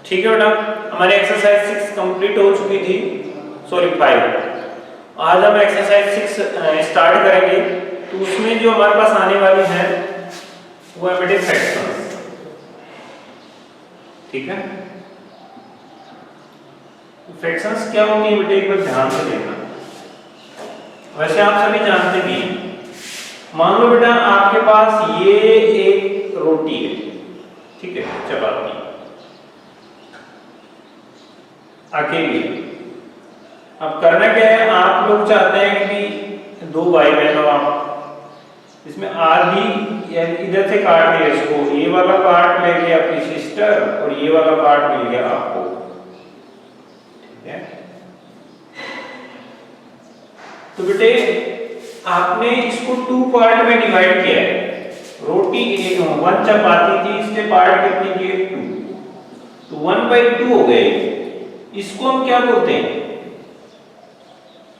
ठीक है बेटा, हमारी एक्सरसाइज 6 कंप्लीट हो चुकी थी, सॉरी 5। आज हम एक्सरसाइज 6 स्टार्ट करेंगे। तो उसमें जो हमारे पास आने वाली है वो है बेटे फ्रैक्शंस। ठीक है, फ्रैक्शंस क्या होती है बेटे, एक बार ध्यान से देखना। वैसे आप सभी जानते भी हैं। मान लो बेटा आपके पास ये एक रोटी है, ठीक है, चपाती अकेली। अब करना क्या है, आप लोग चाहते हैं कि 2 भाई बहन हो आप, इसमें आधी इधर से काट दिया इसको, ये वाला पार्ट ले गया आपकी सिस्टर और ये वाला पार्ट मिल गया आपको। ठीक है, तो बेटे आपने इसको 2 पार्ट में डिवाइड किया है। रोटी 1 चपाती थी, इसके पार्ट कितने किए 2, तो 1/2 हो गए। इसको हम क्या बोलते हैं,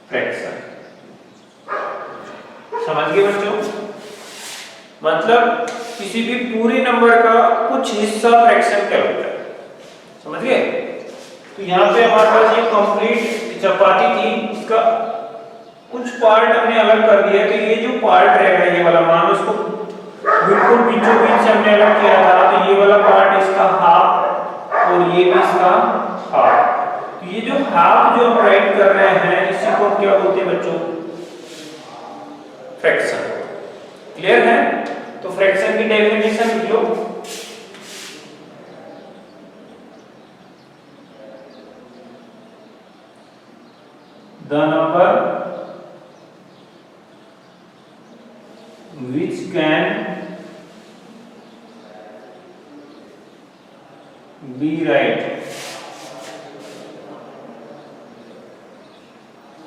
फ्रैक्शन। समझ गए बच्चों, मतलब किसी भी पूरे नंबर का कुछ हिस्सा फ्रैक्शन कहलाता है। समझ गए। तो यहाँ पे हमारे पास ये कंप्लीट चपाती थी, इसका कुछ पार्ट हमने अलग कर दिया। तो ये जो पार्ट रहेगा ये वाला, मान लो इसको बिल्कुल बीचों बीच से हमने अलग किया था, तो ये वाला पार्ट इसका हाफ और ये भी इसका हाफ। तो ये जो हाफ जो हम राइट कर रहे हैं, इसी को हम क्या बोलते हैं बच्चों, फ्रैक्शन। क्लियर है। तो फ्रैक्शन की डेफिनेशन लिख लो। The number which can be right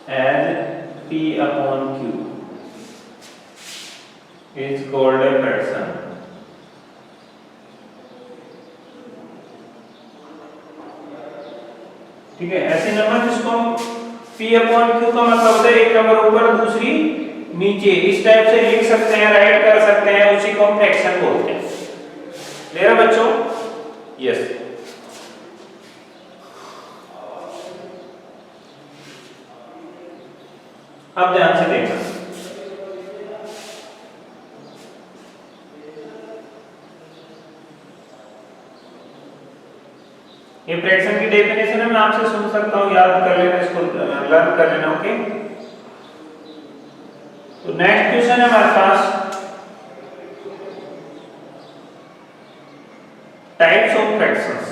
as P upon Q is called a fraction। ठीक है, ऐसे नंबर जिसको हम P upon Q का मतलब होता है एक नंबर ऊपर दूसरी नीचे, इस टाइप से लिख सकते हैं, राइट कर सकते हैं, उसी को हम फ्रैक्शन बोलते हैं। क्लियर है बच्चों? यस। अब ध्यान से देखना, ये फ्रैक्शन की डेफिनेशन है, मैं आपसे सुन सकता हूं, याद कर लेना, इसको लर्न कर लेना। ओके, तो नेक्स्ट क्वेश्चन है हमारे पास, टाइप्स ऑफ फ्रैक्शंस।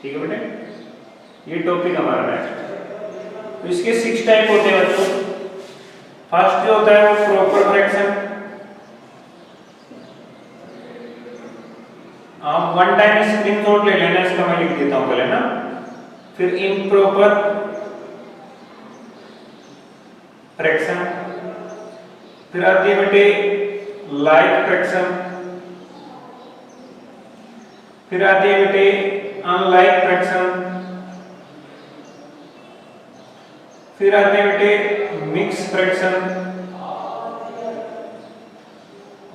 ठीक है बेटे, ये टॉपिक हमारा नेक्स्ट। तो इसके 6 टाइप होते हैं बच्चों। फर्स्ट जो होता है वो प्रॉपर फ्रैक्शन। आप 1 टाइम स्क्रीनशॉट ले लेना, इसका मैं लिख देता हूं पहले ना। फिर इम्प्रॉपर फ्रैक्शन, फिर आती है बेटे लाइक फ्रैक्शन, फिर आती है बेटे अनलाइक फ्रैक्शन, फिर आते हैं बेटे मिक्स फ्रैक्शन,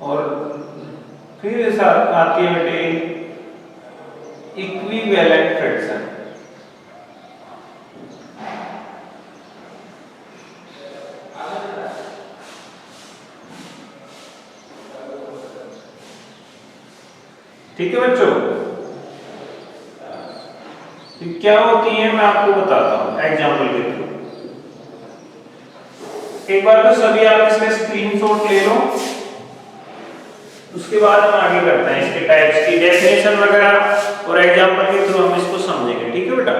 और फिर आती है बेटे इक्विवेलेंट फ्रैक्शन। ठीक है बच्चों, क्या होती है मैं आपको बताता हूं एग्जाम्पल के थ्रू। एक बार तो सभी आप इसका स्क्रीनशॉट ले लो, उसके बाद हम आगे करते हैं इसके टाइप्स की डेफिनेशन वगैरह, और एग्जाम्पल के थ्रू हम इसको समझेंगे। ठीक है बेटा,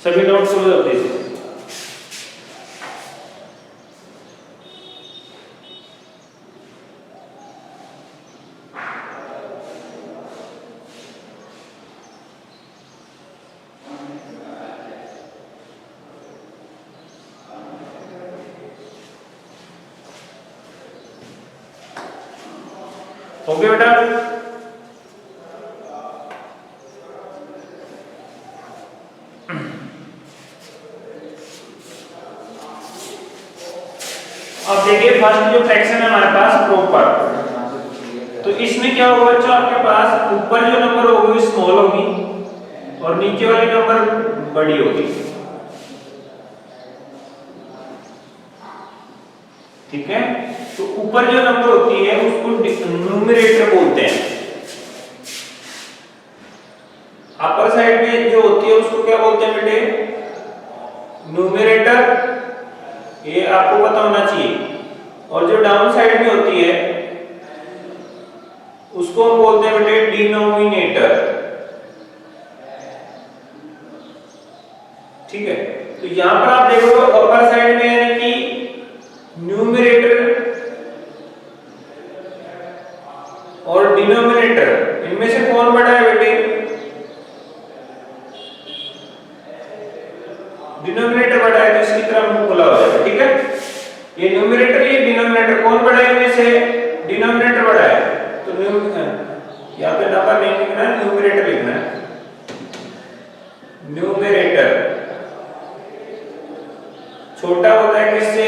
सभी नोट्स को जल्दी से। ओके बेटा, अब देखिए फर्स्ट जो फ्रैक्शन है हमारे पास प्रॉपर। इसमें क्या होगा बच्चों, आपके पास ऊपर जो नंबर होगी स्मॉल होगी और नीचे वाली नंबर बड़ी होगी। ठीक है, तो ऊपर जो नंबर होती है उसको न्यूमरेटर बोलते हैं। अपर साइड में जो होती है उसको क्या बोलते हैं बेटे, न्यूमरेटर, ये आपको पता होना चाहिए। और जो डाउन साइड में होती है उसको हम बोलते हैं बेटे डिनोमिनेटर। ठीक है, तो यहां पर आप देखो अपर साइड में यानी कि न्यूमरेटर और डिनोमिनेटर, इनमें से कौन बड़ा है बेटे, डिनोमिनेटर बड़ा है, तो इसकी तरफ मुंह खुला हो जाएगा। ठीक है, ये न्यूमरेटर ये डिनोमिनेटर कौन बड़ा है, इनमें से डिनोमिनेटर बड़ा है, तो यहाँ पे नंबर नहीं लिखना है, न्यूमरेटर लिखना है। न्यूमरेटर छोटा होता है किससे,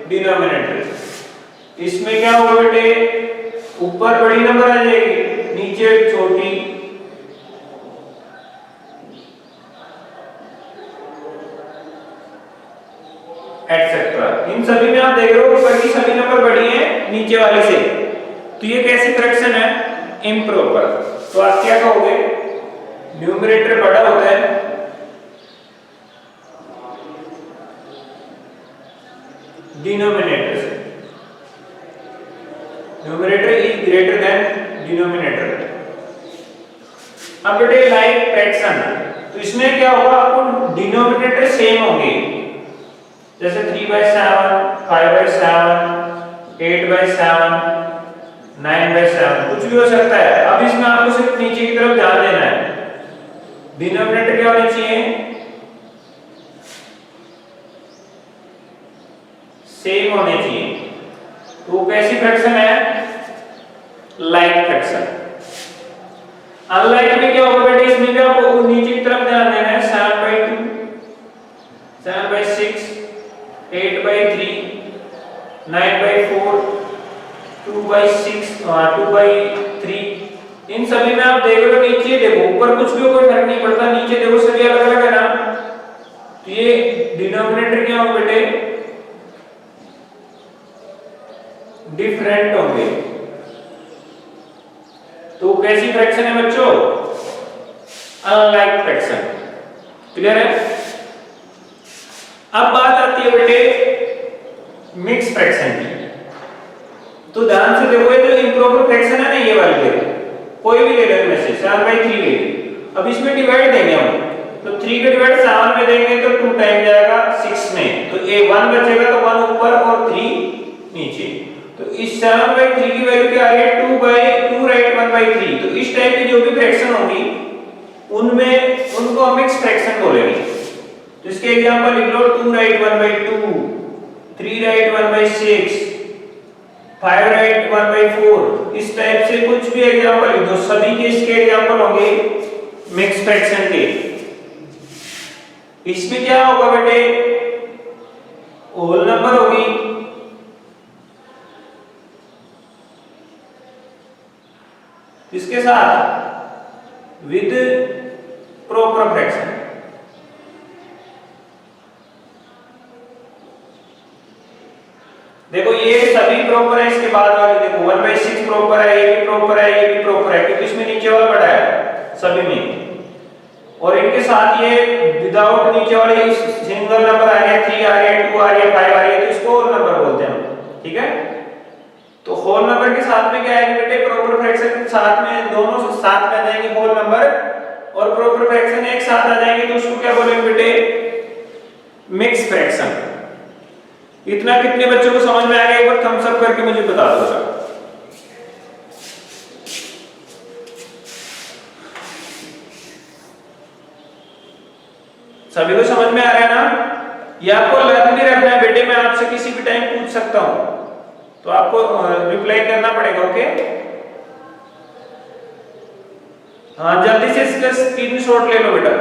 डिनोमिनेटर। इसमें क्या होगा बेटे, ऊपर बड़ी नंबर आ जाएगी, नीचे छोटी। एटसेट्रा। इन सभी में आप देख रहे हो ऊपर की सभी नंबर बड़ी हैं नीचे वाले से, तो ये कैसी फ्रैक्शन है, इम्प्रॉपर। तो आप क्या कहोगे, न्यूमरेटर बड़ा होता है, डिनोमिनेटर से। Numerator is greater than denominator. अब बेटे लाइक फ्रैक्शन, तो इसमें क्या होगा, आपको डिनोमिनेटर सेम होंगे, जैसे 3/7, 5/7, 8/7, 9/7, कुछ भी हो सकता है। अब इसमें आपको सिर्फ नीचे की तरफ ध्यान देना है, डिनोमिनेटर क्या होना चाहिए, सेम होने चाहिए। तो कैसी फ्रैक्शन है, लाइक फ्रैक्शन। अनलाइक में क्या होगा बेटे, इसमें भी आपको नीचे की तरफ ध्यान देना है, 7/2, 7/6, 8/3, 9/4, 2/6, 2/3। इन सभी में आप देख रहे हो नीचे देखो, ऊपर कुछ भी कोई फर्क नहीं पड़ता, नीचे देखो सभी अलग अलग है ना। तो ये डिनोमिनेटर क्या होगा बेटे, डिफरेंट होंगे। तो कैसी फ्रैक्शन है बच्चों, अनलाइक फ्रैक्शन। क्लियर है। अब बात आती है बेटे मिक्स फ्रैक्शन की। तो ध्यान से देखो, ये जो इम्प्रॉपर फ्रैक्शन है ना, ये वाली देखो, कोई भी ले लो इनमें से, 7/3 ले लो। अब इसमें डिवाइड देंगे हम, तो 3 का डिवाइड 7 में देंगे तो 2 टाइम जाएगा 6 में, तो ये 1 बचेगा, तो 1 ऊपर और 3 नीचे। तो इस 7/3 की वैल्यू क्या आ रही है, 2/2 राइट 1/3। तो इस टाइप की जो भी फ्रैक्शन होंगी उनमें उनको हम मिक्स फ्रैक्शन बोलेंगे। तो इसके एग्जांपल लिख लो, 2 राइट 1/2, 3 राइट 1/6, 5 राइट 1/4। इस टाइप से कुछ भी एग्जांपल लिख दो, सभी के इसके एग्जांपल होंगे मिक्स फ्रैक्शन के। इसमें क्या होगा बेटे, होल नंबर होगी, इसके साथ विद प्रॉपर फ्रैक्शन। देखो ये सभी प्रॉपर है, इसके बाद वाले देखो 1/6 प्रॉपर है, ये भी प्रॉपर है, ये भी प्रॉपर है, क्योंकि इसमें नीचे वाला बड़ा है सभी में। और इनके साथ ये विदाउट नीचे वाले सिंगल नंबर आ गया, 3 आ गया, 2 आ गया, 5 आ गया, तो इसको होल नंबर बोलते हैं। ठीक है, तो होल नंबर के साथ में क्या है बेटे, प्रॉपर फ्रैक्शन के साथ में दोनों साथ में आ जाएंगे होल नंबर, और प्रॉपर फ्रैक्शन एक साथ आ जाएंगे, तो उसको क्या बोलेंगे बेटे, मिक्स फ्रैक्शन। इतना कितने बच्चों को समझ में आ गया, एक बार थम्स अप करके मुझे बता दो सर। सभी को समझ में आ रहा है ना। ये आपको लर्न भी रखना है बेटे, मैं आपसे किसी भी टाइम पूछ सकता हूं, तो आपको रिप्लाई करना पड़ेगा। ओके, हाँ जल्दी से इसका स्क्रीनशॉट ले लो बेटा।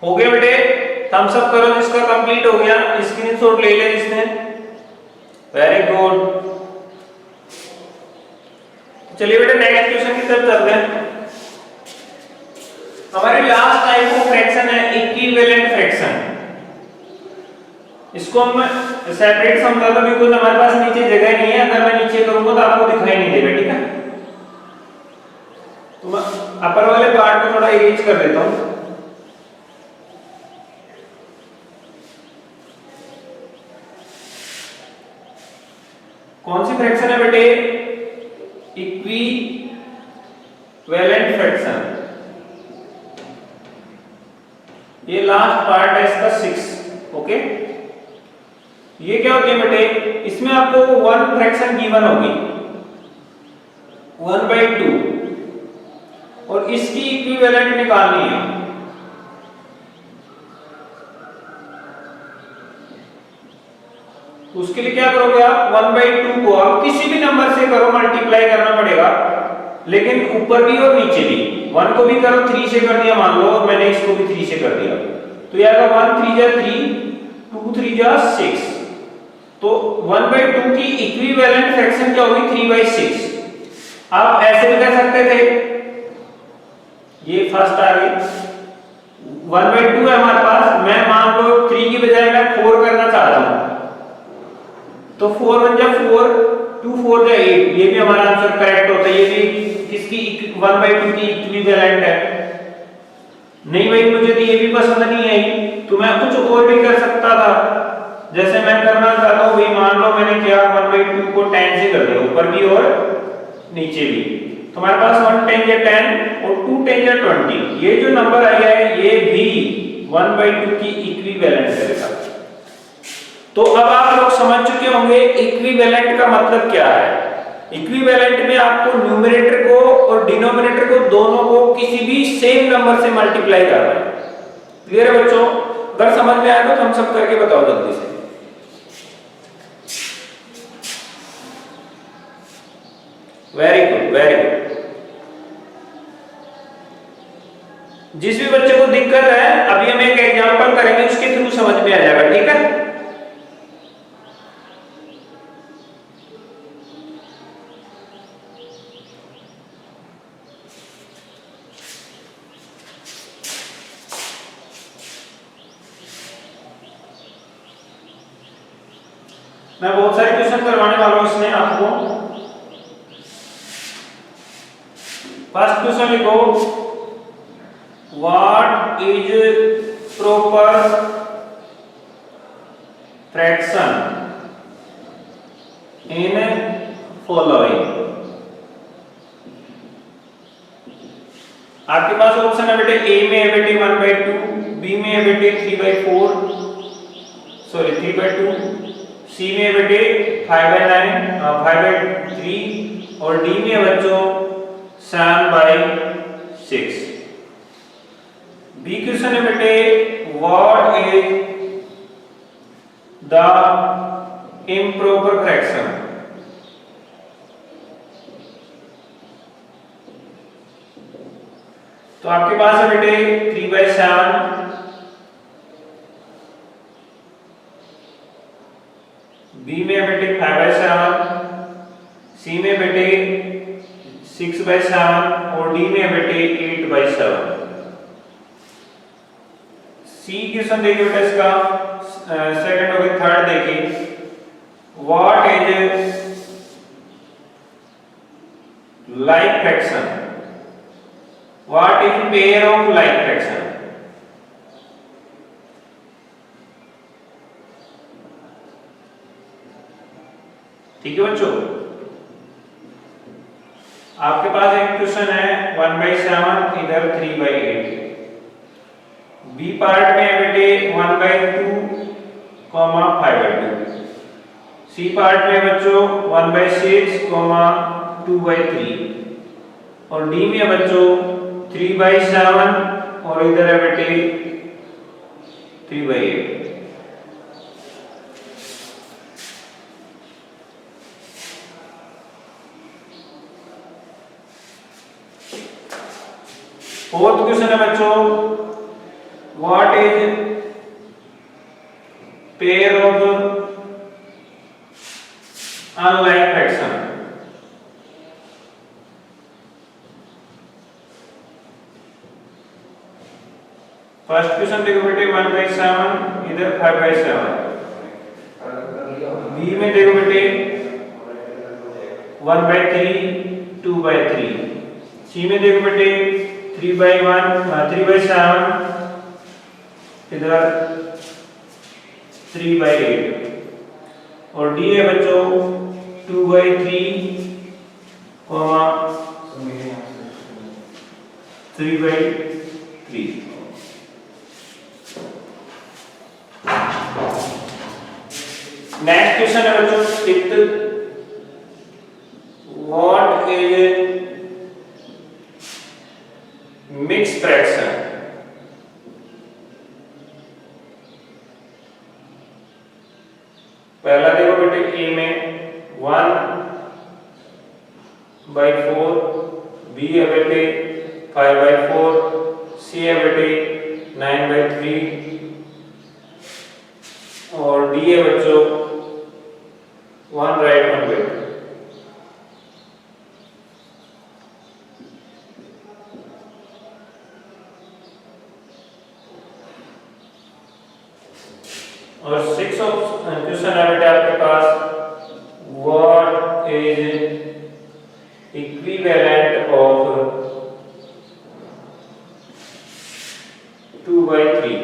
हो गया बेटे, थम्स अप करो जिसका कंप्लीट हो गया, स्क्रीनशॉट ले ले जिसने। Very good. चलिए बेटे नेक्स्ट क्वेश्चन की तरफ चलते हैं। हमारे लास्ट टाइप ऑफ फ्रैक्शन है इक्विवेलेंट फ्रैक्शन। इसको हम सेपरेट समझा दो बिकॉज़ हमारे पास नीचे जगह नहीं है, अगर मैं नीचे करूंगा तो आपको दिखाई नहीं देगा, ठीक है। तो मैं अपर वाले पार्ट को थोड़ा इरेज कर देता हूं। कौन सी फ्रैक्शन है बेटे? Equivalent fraction. ये लास्ट पार्ट है इसका 6। ओके, ये क्या होती है बेटे? इसमें आपको वन फ्रैक्शन गिवन होगी 1/2 और इसकी इक्विवेलेंट निकालनी है। उसके लिए क्या करोगे आप? 1/2 को आप किसी भी नंबर से करो, मल्टीप्लाई करना पड़ेगा, लेकिन ऊपर भी और नीचे भी। 1 को भी करो 3 से कर दिया मान लो, और मैंने इसको भी 3 से कर दिया, तो यह आएगा 1 3 जा 3, 2 3 जा 6। तो 1/2 की इक्विवेलेंट फ्रैक्शन क्या होगी? 3/6। आप ऐसे भी कह सकते थे, ये फर्स्ट आ गई 1/2 है हमारे पास, मैं मान लो 3 की बजाय मैं 4 करना चाहता हूं, तो 4 1 जा 4, 2 4 जा 8, ये भी हमारा आंसर करेक्ट होता है। ये भी किसकी 1/2 की इक्विवेलेंट है। नहीं भाई मुझे तो ये भी पसंद नहीं आई, तो मैं कुछ और भी कर सकता था, जैसे मैं करना चाहता हूं भाई, मान लो मैंने क्या 1/2 को 10 से कर दिया, ऊपर भी और नीचे भी, तो हमारे पास 1 10 या 10 और 2 10 या 20, ये जो नंबर आया है ये भी 1/2 की इक्विवेलेंट करेगा। तो अब आप लोग समझ चुके होंगे इक्विवेलेंट का मतलब क्या है। इक्विवेलेंट में आपको न्यूमरेटर को और डिनोमिनेटर को दोनों को किसी भी सेम नंबर से मल्टीप्लाई करना है। क्लियर है बच्चों? अगर समझ में आया तो हम सब करके बताओ जल्दी से। Very good, very good. जिस भी बच्चे को दिक्कत है, अभी हम एक एग्जांपल करेंगे, उसके थ्रू समझ में आ जाएगा, ठीक है। मैं बहुत सारे क्वेश्चन करवाने वाला हूं इसमें आपको। फर्स्ट क्वेश्चन लिखो, what is proper fraction in following. आपके पास ऑप्शन है बेटे, ए में है बेटे 1/2, बी में है बेटे 3/4, सॉरी 3/2, सी में बेटे 5/3 और डी में बच्चों 7/6। बी क्वेश्चन है बेटे, what is the improper fraction. तो आपके पास है बेटे 3/7, बी में बेटे 5/7, सी में बेटे 6/7 और डी में बेटे 8/7। सी क्वेश्चन देखिए बेटा, इसका सेकंड हो गया, थर्ड देखिए, what is like fraction, what is pair of like fraction. ठीक है बच्चों, आपके पास एक क्वेश्चन है 1/7, इधर 3/8। बी पार्ट में है बेटे 1/2, 5/2। सी पार्ट में बच्चों 1/6, 2/3 और डी में बच्चों 3/7 और इधर है बेटे 3/8। फोर्थ क्वेश्चन है बच्चों, what is pair of unlike fraction. First question देखो बेटे 1/7, इधर 5/7। बी में देखो बेटे 1/3, 2/3। सी में देखो बेटे 3/7, इधर 3/8। और डी है बच्चों 2/3, 3/3। नेक्स्ट क्वेश्चन है बच्चों 6th, what is mix fraction. पहला देखो बेटे ए में 1/4, बी है बेटे 5/4, सी है बेटे 9/3 और डी है बच्चों 1 राइट 1/2। और 6 क्वेश्चन है बेटा आपके पास, व्हाट इज इक्विवेलेंट ऑफ 2/3।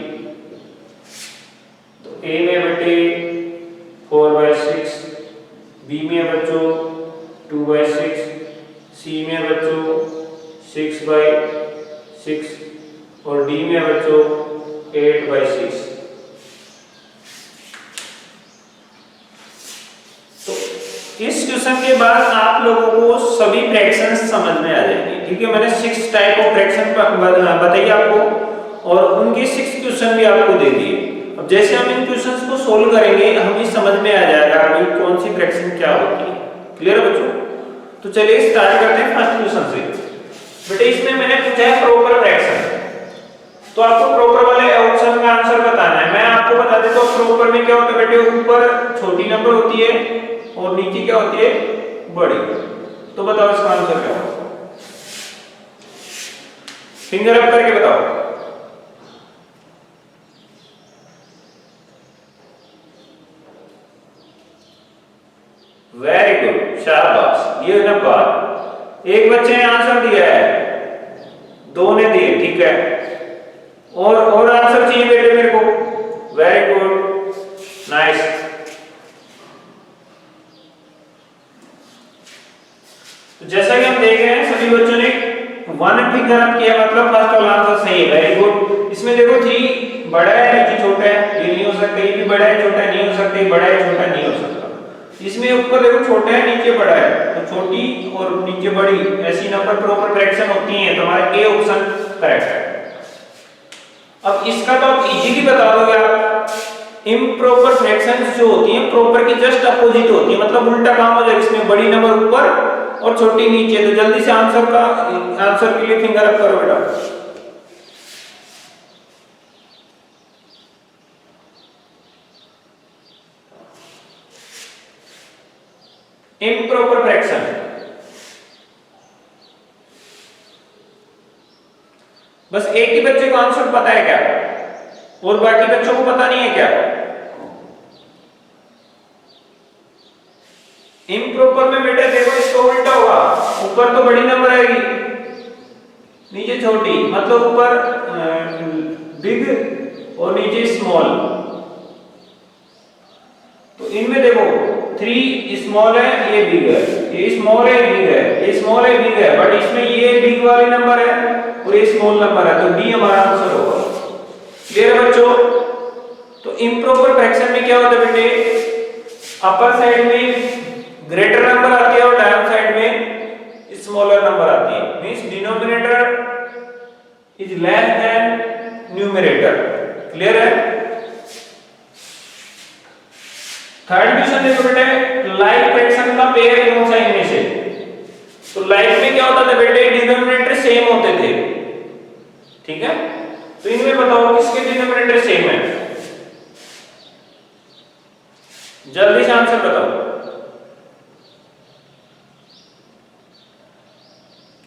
तो ए में बेटे 4/6, बी में बच्चों 2/6, सी में बच्चों 6/6 और डी में बच्चों 8/6। तो इस क्वेश्चन के बाद आप लोगों को सभी फ्रैक्शंस समझ में आ जाएंगे। ठीक है, मैंने 6 टाइप ऑफ फ्रैक्शन बताइए आपको और उनके 6 क्वेश्चन भी आपको दे दिए। अब जैसे हम इन क्वेश्चंस को सोल्व करेंगे हमें समझ में आ जाएगा कि कौन सी फ्रैक्शन क्या होती है। क्लियर है बच्चों? तो चलिए स्टार्ट करते हैं फर्स्ट क्वेश्चन से। बेटे इसमें मैंने पूछा है प्रॉपर फ्रैक्शन, तो आपको प्रॉपर वाले ऑप्शन का आंसर बताना है। मैं आपको बता देता हूं प्रॉपर में क्या होता है बेटे, ऊपर छोटी नंबर होती है और नीचे क्या होती है, बड़ी। तो बताओ इसका आंसर क्या होगा, फिंगर अप करके बताओ। वेरी गुड, शाबाश। ये ना बात, एक बच्चे ने आंसर दिया है, 2 ने दिए, ठीक है। और आंसर चाहिए बेटे मेरे को। Very good, nice. तो जैसा कि हम देख रहे हैं सभी बच्चों ने 1 फिंगर अप किया, मतलब फर्स्ट वाला आंसर सही है। Very good. इसमें देखो 3 बड़ा है नीचे छोटा है, ये नहीं हो सकता, ये भी बड़ा है छोटा नहीं हो सकता, ये बड़ा है छोटा नहीं हो सकता। इसमें ऊपर देखो छोटा है नीचे बड़ा है, तो छोटी और नीचे बड़ी ऐसी नंबर प्रॉपर फ्रैक्शन होती हैं। तो हमारा ए ऑप्शन करेक्ट है। अब इसका तो आप इजीली बता दोगे आप। इम्प्रॉपर फ्रैक्शंस जो होती हैं प्रॉपर की जस्ट अपोजिट होती है, मतलब उल्टा काम हो जाएगा। इसमें बड़ी नंबर ऊपर और छोटी नीचे। तो जल्दी से आंसर के लिए फिंगर अप करो बेटा। इम्प्रॉपर फ्रैक्शन, बस एक ही बच्चे को आंसर पता है क्या और बाकी बच्चों को पता नहीं है क्या? इम्प्रॉपर में बेटा देखो इसको उल्टा होगा, ऊपर तो बड़ी नंबर आएगी नीचे छोटी, मतलब ऊपर बिग और नीचे स्मॉल। तो इनमें देखो 3 स्मॉल है, ये बिग है, ये स्मॉल है, बिग है, ये स्मॉल है, बिग है, बट इसमें ये बिग वाले नंबर है और ये स्मॉल नंबर है। तो डी हमारा आंसर होगा। क्लियर है बच्चों? तो इम्प्रॉपर फ्रैक्शन में क्या होता है बेटे, अपर साइड में ग्रेटर नंबर आती है और डाउन साइड में स्मॉलर नंबर आती है। Means denominator is less than numerator. Clear है? थर्ड क्वेश्चन देखो बेटे, लाइक फ्रैक्शन का पेयर कौन सा इनमें से? तो लाइक में क्या होता था बेटे, डिनोमिनेटर सेम होते थे, ठीक है। तो इनमें बताओ किसके डिनोमिनेटर सेम है, जल्दी से आंसर बताओ।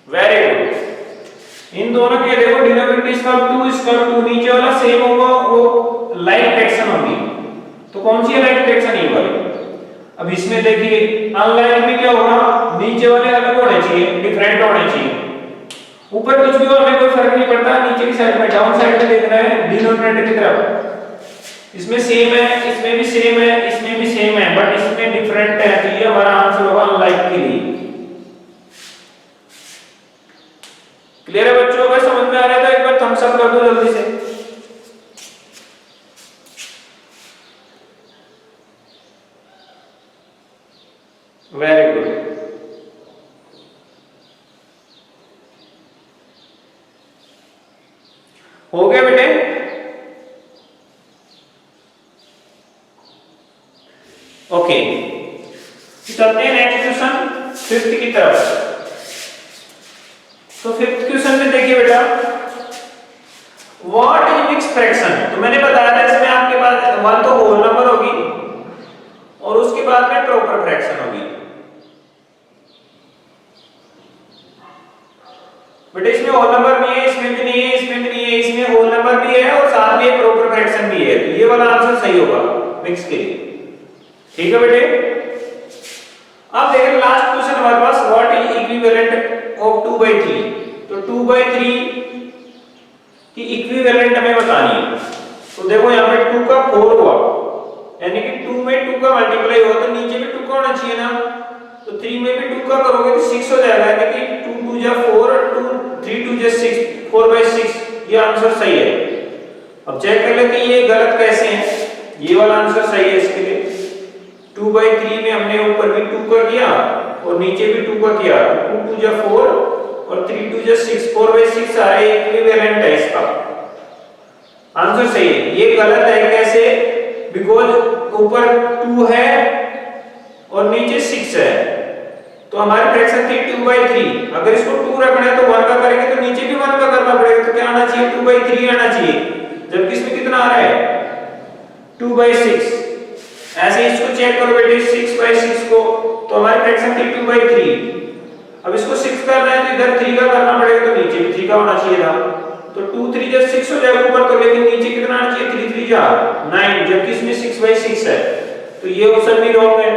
Very good. इन दोनों के देखो डिनोमिनेटर इसका 2 नीचे वाला सेम होगा, वो लाइक फ्रैक्शन होगी। तो कौन सी है लाइक फ्रैक्शन, ये वाली। अब इसमें देखिए अनलाइक में क्या होगा, नीचे वाले अलग होने चाहिए, डिफरेंट होने चाहिए। ऊपर कुछ भी हो हमें कोई फर्क नहीं पड़ता, नीचे की साइड में डाउन साइड में देखना है डिनोमिनेटर की तरफ। इसमें सेम है, इसमें भी सेम है, इसमें भी सेम है, बट इसमें डिफरेंट है, तो ये हमारा आंसर होगा अनलाइक के लिए। क्लियर है बच्चों, अगर समझ में आ रहा है तो एक बार थम्स अप कर दो जल्दी से। Very good. हो गया बेटे। ओके, चलते हैं नेक्स्ट क्वेश्चन, फिफ्थ की तरफ। तो फिफ्थ क्वेश्चन में देखिए बेटा, व्हाट इज मिक्स फ्रैक्शन। तो मैंने बताया था इसमें आपके पास वन तो होल नंबर होगी और उसके बाद में प्रॉपर फ्रैक्शन होगी। बेटा इसमें होल नंबर भी है, इसमें भी नहीं है, इसमें भी नहीं है, इसमें होल नंबर भी है और साथ में प्रॉपर फ्रैक्शन भी है, तो ये वाला आंसर सही होगा मिक्स के लिए। ठीक है बेटे। अब देखिए लास्ट क्वेश्चन हमारे पास, व्हाट इज इक्विवेलेंट ऑफ 2/3। तो 2/3 की इक्विवेलेंट हमें बतानी है। तो देखो यहाँ पे 2 का 4 हुआ, यानी कि 2 में 2 का मल्टीप्लाई हुआ, तो नीचे भी 2 का होना चाहिए ना। तो 3 में भी 2 का करोगे तो 6 हो जाएगा, यानी कि 2 2 जा 4 और 2 3 2 जा 6, 4/6 ये आंसर सही है। अब चेक कर लेते हैं ये गलत कैसे है। ये वाला आंसर सही है इसके लिए। 2/3 में हमने ऊपर भी 2 का किया और नीचे भी 2 का किया, 2 2 जा 4 और 3 2 जा 6, 4/6 सारे इक्विवेलेंट है, इसका आंसर सही है। ये गलत है कैसे, बिकॉज ऊपर 2 है और नीचे 6 है, तो हमारी फ्रैक्शन थी 2/3। अगर इसको 2 रखना है तो 1 का करेंगे तो नीचे भी 1 का करना पड़ेगा, तो क्या आना चाहिए 2/3 आना चाहिए, जबकि इसमें कितना आ रहा है 2/6। ऐसे इसको चेक करो बेटे 6/6 को, तो हमारी फ्रैक्शन थी 2/3। अब इसको 6 करना है तो इधर 3 का करना पड़ेगा, तो नीचे भी 3 का होना चाहिए था, तो 2 3 जा 6 हो जाएगा ऊपर, तो लेकिन नीचे कितना आना चाहिए 3 3 जा 9, जबकि इसमें 6/6 है, तो ये ऑप्शन भी रॉन्ग है।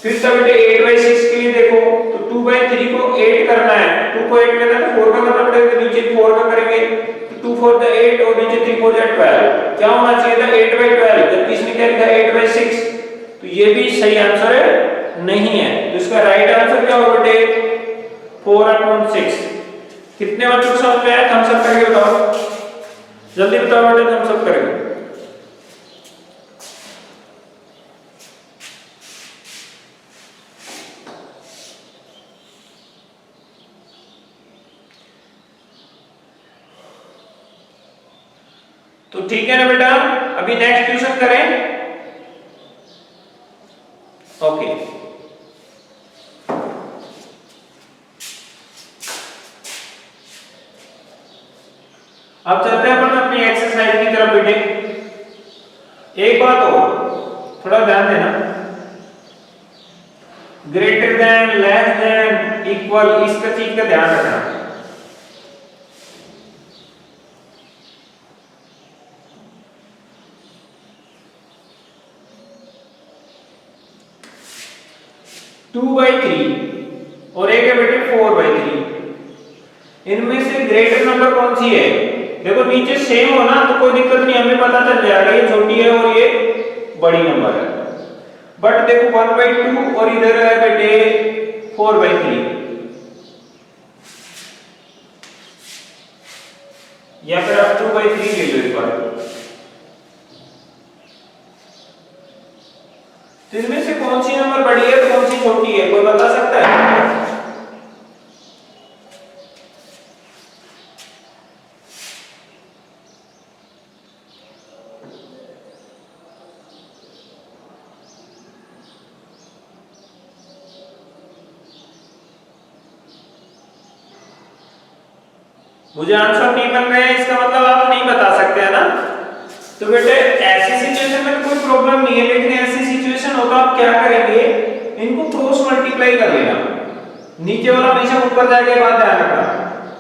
फिर सब बेटे 8/6 के लिए देखो, तो 2/3 को 8 करना है, 2 को 8 करना है तो 4 का करना पड़ेगा, तो नीचे 4 का करेंगे, तो 2 4 जा 8 और नीचे 3 4 जा 12, क्या होना चाहिए था 8/12, जबकि इसने क्या लिखा 8/6, तो ये भी सही आंसर है नहीं है। तो इसका राइट आंसर क्या होगा बेटे 4/6। कितने बच्चों को समझ में आया, थम्स अप करके बताओ, जल्दी बताओ बेटे, थम्स अप करके। तो ठीक है ना बेटा, अभी नेक्स्ट क्वेश्चन करें। ओके, अब चलते हैं अपन अपनी एक्सरसाइज की तरफ बेटे। एक बात हो, थोड़ा ध्यान देना, greater than, less than, equal, इसका चीज का ध्यान रखना। टू बाई थ्री और एक है बेटे 4/3, इनमें से ग्रेटर नंबर कौन सी है। देखो नीचे सेम हो ना तो कोई दिक्कत नहीं, हमें पता चल जाएगा ये छोटी है और ये बड़ी नंबर है। बट देखो 1/2 और इधर है बेटे 4/3, या फिर आप 2/3 ले लो एक बार। तो इनमें से कौन सी नंबर बड़ी है तो कौन सी छोटी है, कोई बता सकता है। मुझे आंसर नहीं मिल रहे हैं इसका मतलब आप नहीं बता सकते है ना। तो बेटे ऐसी सिचुएशन में कोई प्रॉब्लम नहीं है, लेकिन ऐसी सिचुएशन होगा आप क्या करेंगे, इनको क्रॉस मल्टीप्लाई कर लेना, नीचे वाला हमेशा ऊपर जाके बात ध्यान रखना।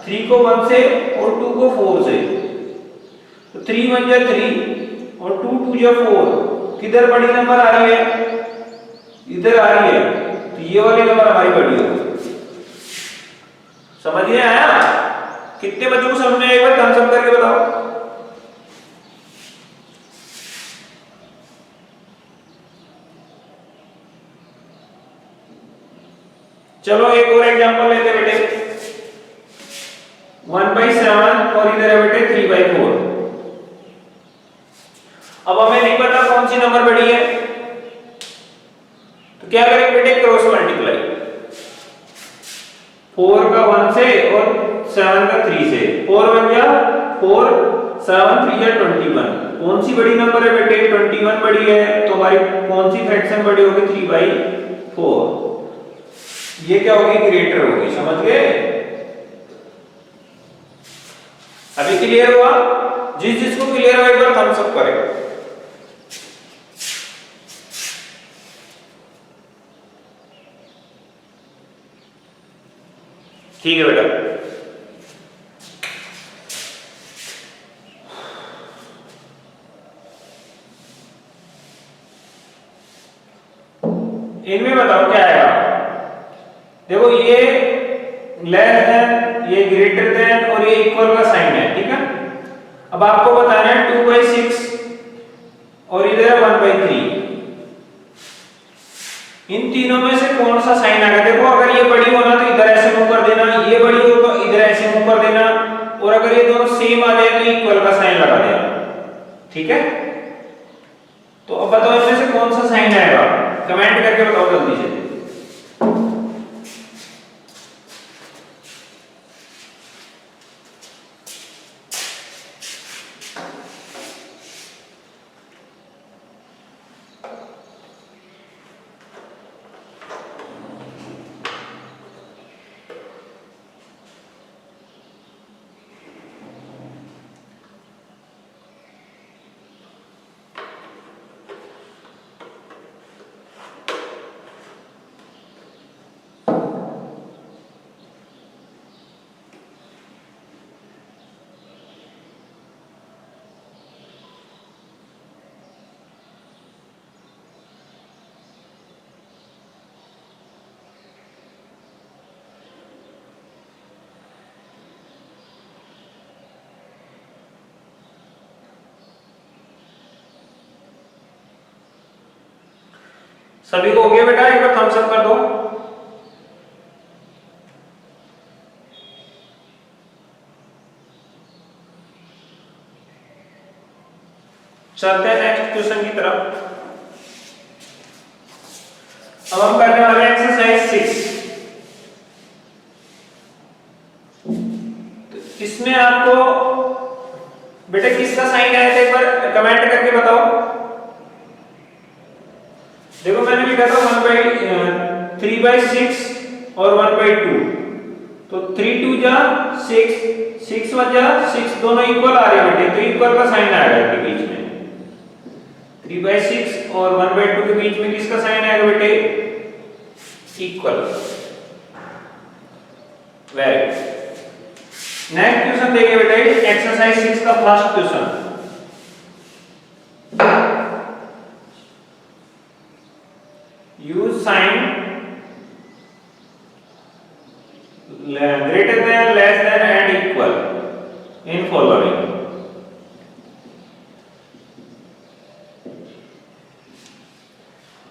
3 को 1 से और 2 को 4 से, तो 3 1 जा 3 और 2 2 जा 4, किधर बड़ी नंबर आ रही है, इधर आ रही है, तो ये वाली नंबर हमारी बड़ी होगी। समझ में आया? कितने बच्चों को समझ में आया, एक बार थम्स अप करके बताओ। चलो एक और एग्जांपल लेते हैं बेटे। 1/7 और इधर है बेटे 3/4। अब हमें नहीं पता कौन सी नंबर बड़ी है, तो क्या करेंगे बेटे, क्रॉस मल्टीप्लाई। 4 का 1 से और 7 का 3 से, 4 1 जा 4, 7 3 जा 21। कौन सी बड़ी नंबर है बेटे, 21 बड़ी है, तो हमारी कौन सी फ्रैक्शन बड़ी होगी, 3/4। ये क्या होगी, ग्रेटर होगी। समझ गए? अभी क्लियर हुआ? जिसको क्लियर हुआ एक बार थम्स अप करें। ठीक है बेटा। इनमें बताओ क्या आएगा। देखो ये लेस देन, ये ग्रेटर देन और ये इक्वल का साइन है, ठीक है। अब आपको बताना है 2/6 और इधर है 1/3, इन तीनों में से कौन सा साइन आएगा। देखो अगर ये बड़ी हो ना तो इधर ऐसे मूव कर देना, ये बड़ी हो तो इधर ऐसे मूव कर देना, और अगर ये दोनों सेम आ जाए तो इक्वल का साइन लगा देना, ठीक है। तो अब बताओ इनमें से कौन सा साइन आएगा, कमेंट करके बताओ जल्दी से। सभी को हो गया बेटा, एक बार थम्स अप कर दो। चलते हैं नेक्स्ट क्वेश्चन की तरफ। अब हम करने वाले हैं एक्सरसाइज 6। तो इसमें आपको बेटा किसका साइन आया था एक बार कमेंट करके बताओ। देखो मैंने लिखा था 3/6 और 1/2, तो 3 2 जा 6, 6 1 जा 6, दोनों इक्वल आ रहे हैं बेटे, तो इक्वल का साइन आएगा इनके बीच में। 3/6 और 1/2 के बीच में किसका साइन आएगा बेटे, equal. Very good. Next question देखिए बेटे, एक्सरसाइज 6 का first question. Use sign greater than, less than and equal in following।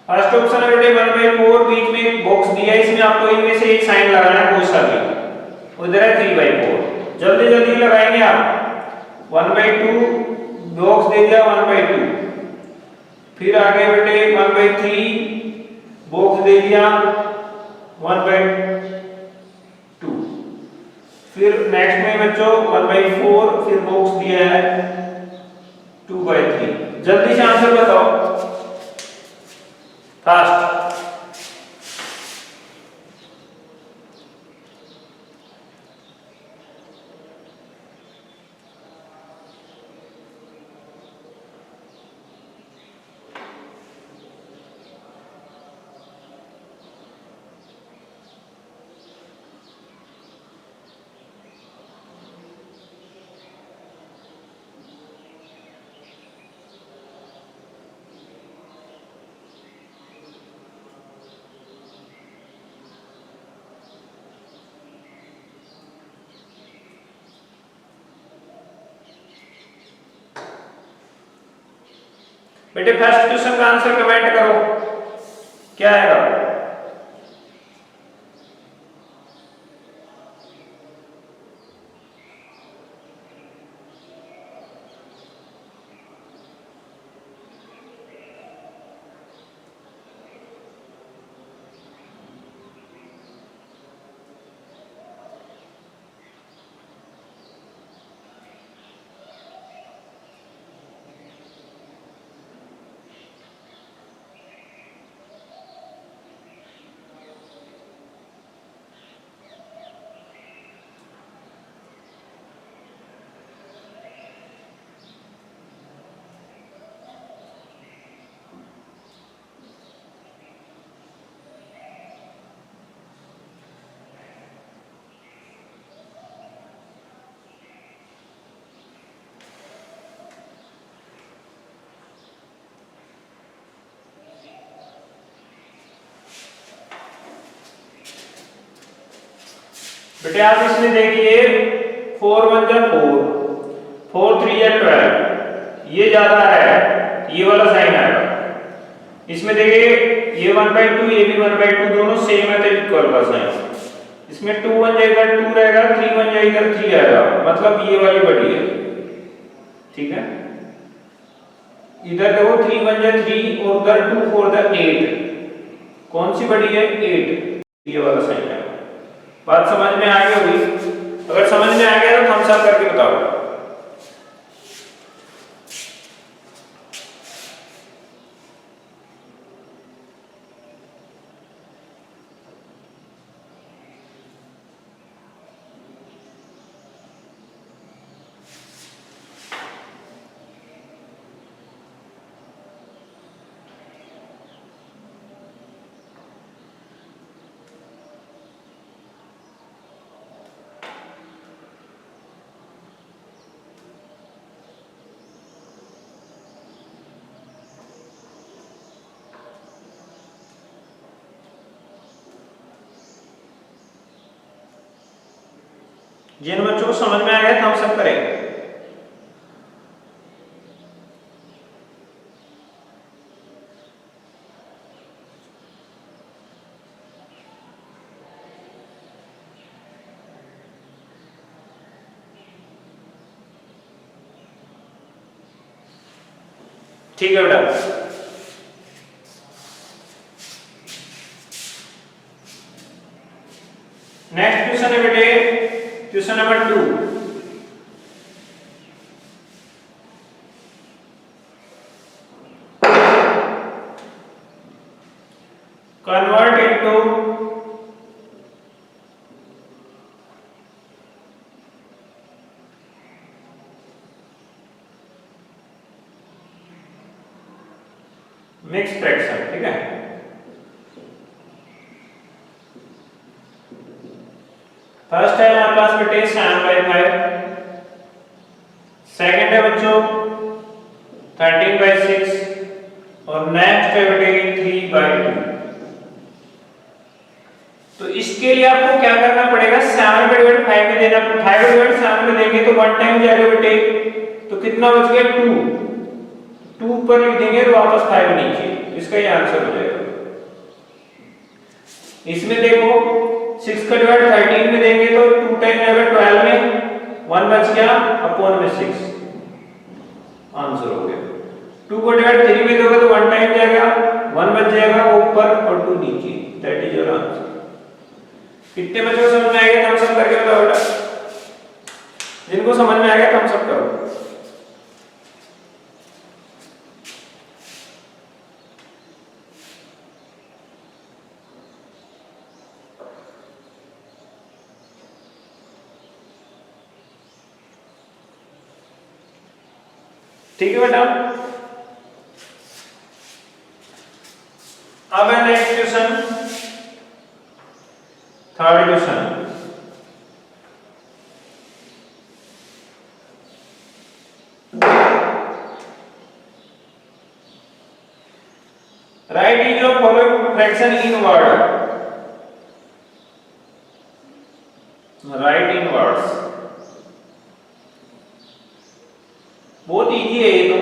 First option है बेटे 1/4, बीच में एक बॉक्स दिया है, इसमें आपको इनमें से एक साइन लगाना है कोई सा भी। उधर है 3/4, जल्दी जल्दी लगाएंगे आप। 1/2 बॉक्स दे दिया 1/2, फिर आगे बेटे 1/3 बॉक्स दे दिया 1/2, फिर नेक्स्ट में बच्चों 1/4, फिर बॉक्स दिया है 2/3। जल्दी से आंसर बताओ फास्ट। बेटे फर्स्ट क्वेश्चन का आंसर कमेंट करो, क्या आएगा? बेटे आप इसमें देखिए 4 1 जा 4, 4 3 जा 12, ये ज्यादा है, ये वाला साइन आएगा। इसमें देखिए ये 1/2 ये भी 1/2 दोनों सेम है तो इक्वल का साइन। इसमें 2 1 जाएगा 2 रहेगा, 3 1 जाएगा 3 आएगा, मतलब ये वाली बड़ी है, ठीक है। इधर देखो 3 1 जा 3 और उधर 2 4 जा 8, कौन सी बड़ी है? 8, ये वाला साइन है। बात समझ में आ गई होगी? अगर समझ में आ गया तो थम्स अप करके बताओ। जिन बच्चों को समझ में आ गया थम्स अप करें। ठीक है बेटा, नेक्स्ट क्वेश्चन है बेटे question number 2। Convert into mix fraction, ठीक है। फर्स्ट है हमारे पास बेटे 7/5, सेकंड है बच्चों 13/6 और नेक्स्ट है बेटे 3/2। तो इसके लिए आपको क्या करना पड़ेगा? 7/5 में देना, 5/7 में देंगे तो 1 टाइम जाएगा बेटे, तो कितना बच गया? 2 पर लिख देंगे तो वापस 5 नीचे, इसका ये आंसर हो जाएगा। इसमें देखो 6/13 में देंगे तो 2 टाइम जाएगा 12 में, 1 बच गया अपॉन में 6, आंसर हो गया। 2/3 में दोगे तो 1 टाइम जाएगा, 1 बच जाएगा ऊपर और 2 नीचे, दैट इज योर आंसर। कितने बच्चों को समझ में आ गया? थम्स अप करके बताओ बेटा, जिनको समझ में आ गया थम्स अप करो। ठीक है बेटा, अब है next question, third question. Right is of following fraction in word, right in words. बहुत इजी है ये तो,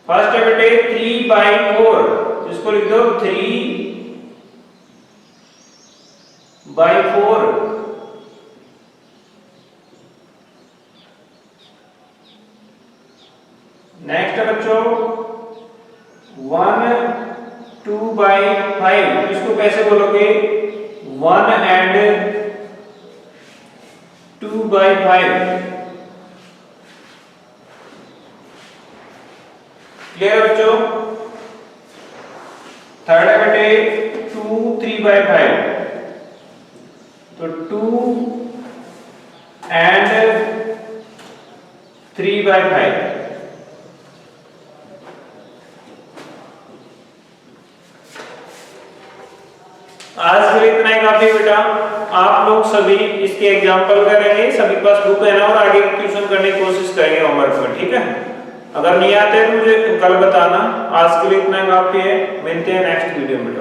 फर्स्ट है बेटे 3/4, इसको लिख दो 3/4। नेक्स्ट है बच्चों 1 2/5, इसको कैसे बोलोगे 1 and 2/5। क्लियर बच्चों। थर्ड है बेटे 2 3/5, तो 2 and 3/5। आज के लिए इतना ही काफी बेटा। आप लोग सभी इसके एग्जाम्पल करेंगे, सभी पास बुक है ना, और आगे ट्यूशन करने की कोशिश करेंगे होमवर्क में, ठीक है। अगर नहीं आते तो मुझे कल बताना। आज के लिए इतना काफी है, मिलते हैं नेक्स्ट वीडियो में।